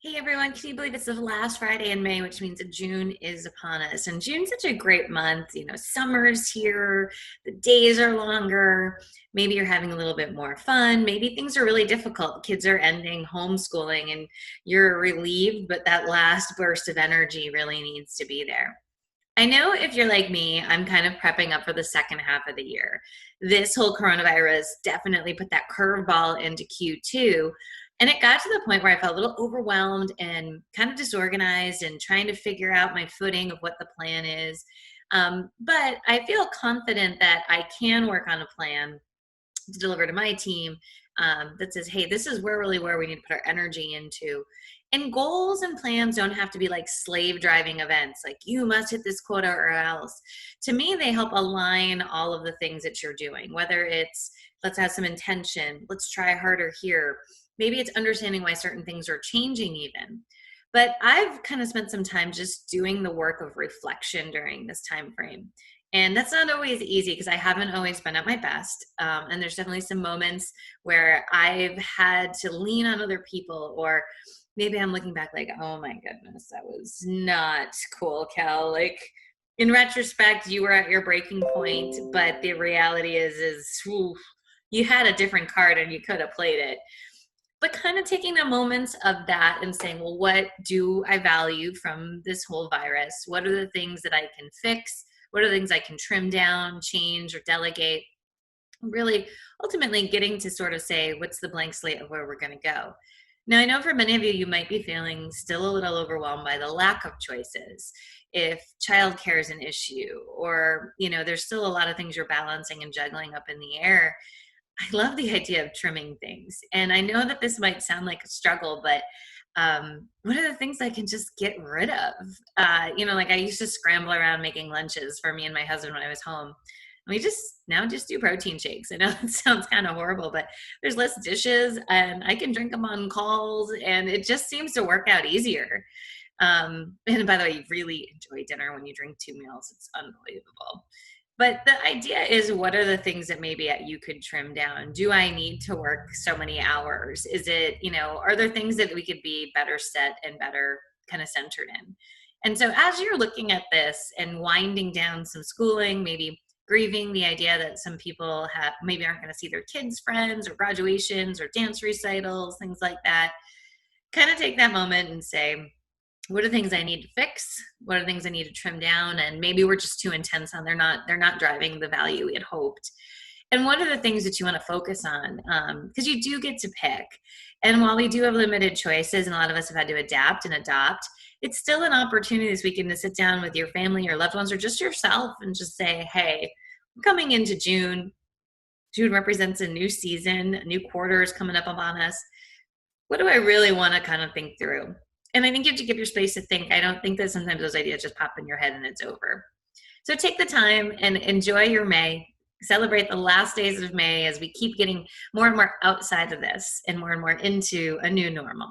Hey everyone, can you believe it's the last Friday in May, which means that June is upon us? And June's such a great month. Summer's here, the days are longer. Maybe you're having a little bit more fun. Maybe things are really difficult. Kids are ending homeschooling and you're relieved, but that last burst of energy really needs to be there. I know if you're like me, I'm kind of prepping up for the second half of the year. This whole coronavirus definitely put that curveball into Q2. And it got to the point where I felt a little overwhelmed and kind of disorganized and trying to figure out my footing of what the plan is. But I feel confident that I can work on a plan to deliver to my team that says, hey, this is where we need to put our energy into. And goals and plans don't have to be like slave driving events, like you must hit this quota or else. To me, they help align all of the things that you're doing, whether it's let's have some intention, let's try harder here. Maybe it's understanding why certain things are changing, even. But I've kind of spent some time just doing the work of reflection during this time frame. And that's not always easy because I haven't always been at my best. And there's definitely some moments where I've had to lean on other people, or maybe I'm looking back like, oh my goodness, that was not cool, Cal. Like in retrospect, you were at your breaking point, but the reality is whew, you had a different card and you could have played it. But kind of taking the moments of that and saying, well, what do I value from this whole virus? What are the things that I can fix? What are the things I can trim down, change, or delegate? Really, ultimately getting to sort of say, what's the blank slate of where we're going to go? Now, I know for many of you, you might be feeling still a little overwhelmed by the lack of choices. If childcare is an issue, or, there's still a lot of things you're balancing and juggling up in the air. I love the idea of trimming things. And I know that this might sound like a struggle, but what are the things I can just get rid of? Like I used to scramble around making lunches for me and my husband when I was home. And we just do protein shakes. I know it sounds kind of horrible, but there's less dishes and I can drink them on calls and it just seems to work out easier. And by the way, you really enjoy dinner when you drink two meals. It's unbelievable. But the idea is, what are the things that maybe you could trim down? Do I need to work so many hours? Is it, are there things that we could be better set and better kind of centered in? And so as you're looking at this and winding down some schooling, maybe grieving the idea that some people have maybe aren't going to see their kids' friends or graduations or dance recitals, things like that, kind of take that moment and say, what are things I need to fix? What are things I need to trim down? And maybe we're just too intense on they're not driving the value we had hoped. And what are the things that you want to focus on? Because you do get to pick. And while we do have limited choices, and a lot of us have had to adapt and adopt, it's still an opportunity this weekend to sit down with your family, your loved ones, or just yourself and just say, hey, I'm coming into June. June represents a new season, a new quarter is coming up upon us. What do I really want to kind of think through? And I think you have to give your space to think. I don't think that sometimes those ideas just pop in your head and it's over. So take the time and enjoy your May. Celebrate the last days of May as we keep getting more and more outside of this and more into a new normal.